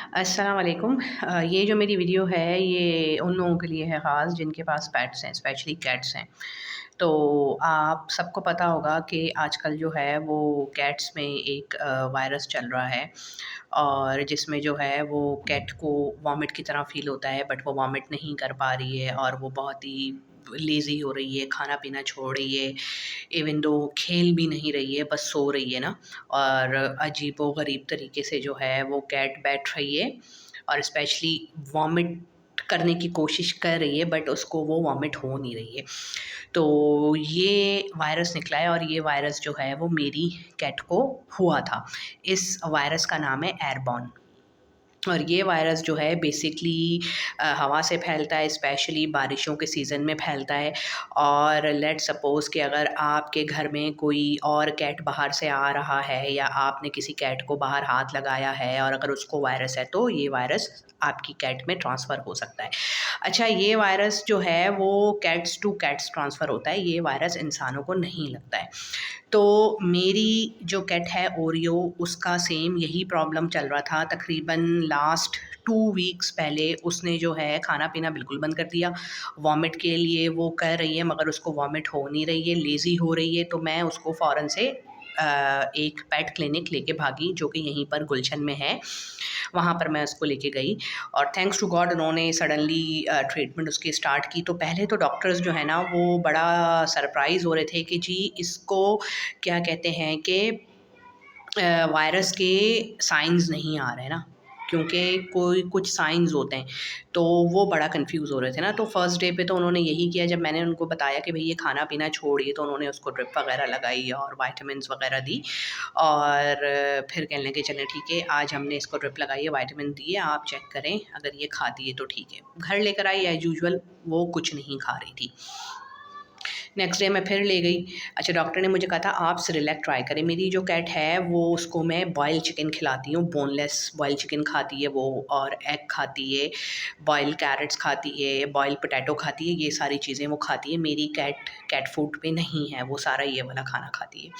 अस्सलाम वालेकुम। ये जो मेरी वीडियो है ये उन लोगों के लिए है ख़ास जिनके पास पेट्स हैं, स्पेशली कैट्स हैं। तो आप सबको पता होगा कि आजकल जो है वो कैट्स में एक वायरस चल रहा है और जिसमें जो है वो कैट को वॉमिट की तरह फ़ील होता है, बट वो वॉमिट नहीं कर पा रही है और वो बहुत ही लेज़ी हो रही है, खाना-पीना छोड़ रही है, इवन दो खेल भी नहीं रही है, बस सो रही है ना। और अजीबो-गरीब तरीके से जो है वो कैट बैठ रही है और स्पेशली वॉमिट करने की कोशिश कर रही है, बट उसको वो वॉमिट हो नहीं रही है। तो ये वायरस निकला है और ये वायरस जो है वो मेरी कैट को हुआ था। इस वायरस का नाम है एयरबॉर्न। और ये वायरस जो है बेसिकली हवा से फैलता है, स्पेशली बारिशों के सीज़न में फैलता है। और लेट्स सपोज़ कि अगर आपके घर में कोई और कैट बाहर से आ रहा है या आपने किसी कैट को बाहर हाथ लगाया है और अगर उसको वायरस है, तो ये वायरस आपकी कैट में ट्रांसफ़र हो सकता है। अच्छा, ये वायरस जो है वो कैट्स टू कैट्स ट्रांसफ़र होता है, ये वायरस इंसानों को नहीं लगता है। तो मेरी जो कैट है ओरियो, उसका सेम यही प्रॉब्लम चल रहा था। तकरीबन लास्ट 2 वीक्स पहले उसने जो है खाना-पीना बिल्कुल बंद कर दिया। वॉमिट के लिए वो कर रही है मगर उसको वॉमिट हो नहीं रही है, लेज़ी हो रही है। तो मैं उसको फ़ौरन से एक पेट क्लिनिक लेके भागी जो कि यहीं पर गुलशन में है। वहाँ पर मैं उसको लेके गई और थैंक्स टू गॉड उन्होंने सडनली ट्रीटमेंट उसकी स्टार्ट की। तो पहले तो डॉक्टर्स जो है ना वो बड़ा सरप्राइज़ हो रहे थे कि जी इसको क्या कहते हैं कि वायरस के साइन्स नहीं आ रहे ना, क्योंकि कोई कुछ साइन्स होते हैं, तो वो बड़ा कन्फ्यूज़ हो रहे थे ना। तो फर्स्ट डे पे तो उन्होंने यही किया, जब मैंने उनको बताया कि भई ये खाना-पीना छोड़िए, तो उन्होंने उसको ड्रिप वगैरह लगाई और विटामिन्स वगैरह दी और फिर कहने लगे चलें ठीक है, आज हमने इसको ड्रिप लगाई है, विटामिन दिए, आप चेक करें, अगर ये खाती है तो ठीक है। घर लेकर आई एज़ यूजुअल, वो कुछ नहीं खा रही थी। नेक्स्ट डे मैं फिर ले गई। अच्छा, डॉक्टर ने मुझे कहा था आप सेरेलैक ट्राई करें। मेरी जो कैट है वो उसको मैं बॉयल चिकन खिलाती हूँ, बोनलेस बॉयल चिकन खाती है वो और एग खाती है, बॉयल कैरेट्स खाती है, बॉयल पोटैटो खाती है, ये सारी चीज़ें वो खाती है। मेरी कैट कैट फूड पे नहीं है, वो सारा ये वाला खाना खाती है।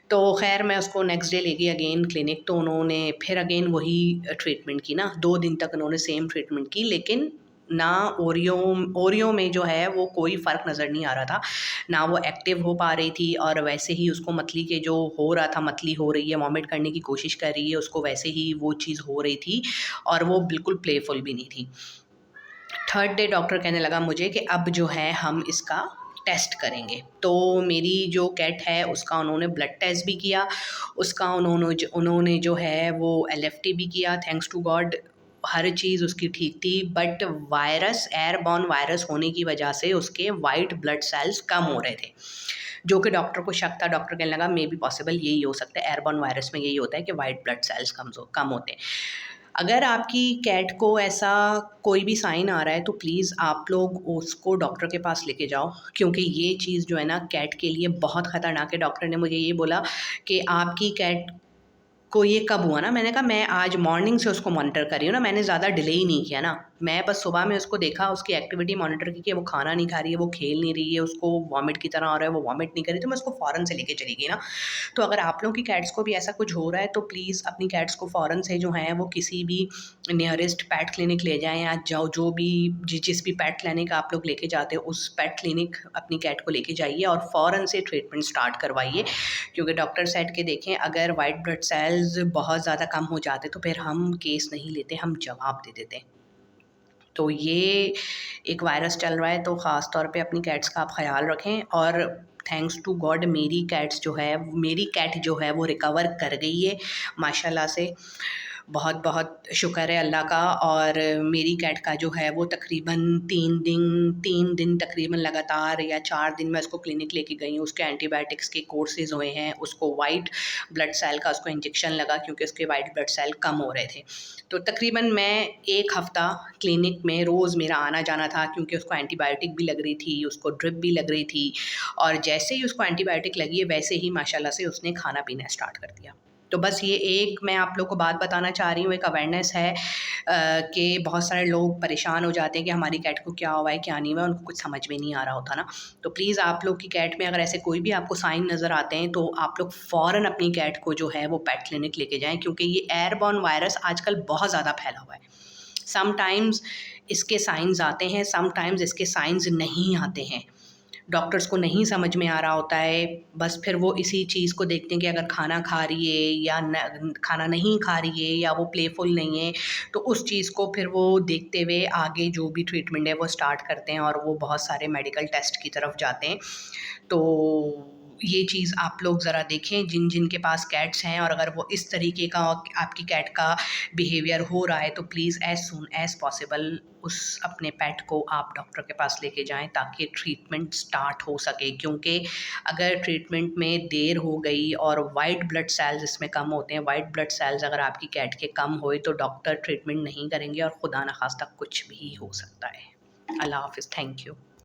तो ख़ैर मैं उसको नेक्स्ट डे ले गई अगेन क्लिनिक, तो उन्होंने फिर अगेन वही ट्रीटमेंट की ना, 2 दिन तक उन्होंने सेम ट्रीटमेंट की, लेकिन ना ओरियो ओरियो में जो है वो कोई फ़र्क नज़र नहीं आ रहा था। ना वो एक्टिव हो पा रही थी और वैसे ही उसको मतली के जो हो रहा था, मतली हो रही है, वॉमिट करने की कोशिश कर रही है, उसको वैसे ही वो चीज़ हो रही थी और वो बिल्कुल प्लेफुल भी नहीं थी। थर्ड डे डॉक्टर कहने लगा मुझे कि अब जो है हम इसका टेस्ट करेंगे। तो मेरी जो कैट है उसका उन्होंने ब्लड टेस्ट भी किया, उसका उन्होंने जो है वो एलएफटी भी किया। थैंक्स टू गॉड हर चीज़ उसकी ठीक थी, बट वायरस एयरबॉर्न वायरस होने की वजह से उसके वाइट ब्लड सेल्स कम हो रहे थे, जो कि डॉक्टर को शक था। डॉक्टर कहने लगा मे बी पॉसिबल यही हो सकता है, एयरबॉर्न वायरस में यही होता है कि वाइट ब्लड सेल्स कम होते हैं। अगर आपकी कैट को ऐसा कोई भी साइन आ रहा है तो प्लीज़ आप लोग उसको डॉक्टर के पास लेके जाओ, क्योंकि ये चीज़ जो है ना कैट के लिए बहुत ख़तरनाक है। डॉक्टर ने मुझे ये बोला कि आपकी कैट को ये कब हुआ ना, मैंने कहा मैं आज मॉर्निंग से उसको मॉनिटर कर रही हूँ ना, मैंने ज़्यादा डिले ही नहीं किया ना। मैं बस सुबह में उसको देखा, उसकी एक्टिविटी मॉनिटर की कि वो खाना नहीं खा रही है, वो खेल नहीं रही है, उसको वॉमिट की तरह हो रहा है, वो वॉमिट नहीं कर रही, तो मैं उसको फ़ौरन से लेके चली गई ना। तो अगर आप लोगों की कैट्स को भी ऐसा कुछ हो रहा है तो प्लीज़ अपनी कैट्स को फ़ौरन से जो है वो किसी भी नियरेस्ट पेट क्लिनिक ले जाएँ या जाओ, जो भी जिस भी पेट क्लिनिक आप लोग लेके जाते हो उस पेट क्लिनिक अपनी कैट को लेके जाइए और फ़ौरन से ट्रीटमेंट स्टार्ट करवाइए। क्योंकि डॉक्टर सेड के देखें, अगर वाइट ब्लड सेल्स बहुत ज़्यादा कम हो जाते तो फिर हम केस नहीं लेते, हम जवाब दे देते। तो ये एक वायरस चल रहा है, तो ख़ास तौर पे अपनी कैट्स का आप ख़्याल रखें। और थैंक्स टू गॉड मेरी कैट जो है वो रिकवर कर गई है माशाल्लाह से। बहुत-बहुत शुक्र है अल्लाह का। और मेरी कैट का जो है वो तकरीबन 3 दिन तकरीबन लगातार या 4 दिन मैं उसको क्लिनिक लेके गई हूँ। उसके एंटीबायोटिक्स के कोर्सेज़ हुए हैं, उसको वाइट ब्लड सेल का उसको इंजेक्शन लगा क्योंकि उसके वाइट ब्लड सेल कम हो रहे थे। तो तकरीबन मैं 1 हफ़्ता क्लिनिक में रोज़ मेरा आना-जाना था, क्योंकि उसको एंटीबायोटिक भी लग रही थी, उसको ड्रिप भी लग रही थी और जैसे ही उसको एंटीबायोटिक लगी है वैसे ही माशाल्लाह से उसने खाना-पीना स्टार्ट कर दिया। तो बस ये एक मैं आप लोग को बात बताना चाह रही हूँ, एक अवेयरनेस है कि बहुत सारे लोग परेशान हो जाते हैं कि हमारी कैट को क्या हुआ है, क्या नहीं हुआ है, उनको कुछ समझ में नहीं आ रहा होता ना। तो प्लीज़ आप लोग की कैट में अगर ऐसे कोई भी आपको साइन नज़र आते हैं, तो आप लोग फ़ौरन अपनी कैट को जो है वो पेट क्लिनिक लेके जाएँ, क्योंकि ये एयरबॉर्न वायरस आजकल बहुत ज़्यादा फैला हुआ है। समटाइम्स इसके साइन्स आते हैं, समटाइम्स इसके साइन्स नहीं आते हैं। डॉक्टर्स को नहीं समझ में आ रहा होता है, बस फिर वो इसी चीज़ को देखते हैं कि अगर खाना खा रही है या न खाना नहीं खा रही है या वो प्लेफुल नहीं है, तो उस चीज़ को फिर वो देखते हुए आगे जो भी ट्रीटमेंट है वो स्टार्ट करते हैं और वो बहुत सारे मेडिकल टेस्ट की तरफ जाते हैं। तो ये चीज़ आप लोग ज़रा देखें जिन के पास कैट्स हैं, और अगर वो इस तरीके का आपकी कैट का बिहेवियर हो रहा है, तो please as soon as possible उस अपने पेट को आप डॉक्टर के पास लेके जाएँ, ताकि ट्रीटमेंट स्टार्ट हो सके। क्योंकि अगर ट्रीटमेंट में देर हो गई और वाइट ब्लड सेल्स इसमें कम होते हैं, वाइट ब्लड सेल्स अगर आपकी कैट के कम हुए, तो डॉक्टर ट्रीटमेंट नहीं करेंगे और खुदा न खास्ता कुछ भी हो सकता है। अल्लाह हाफ़िज़, थैंक यू।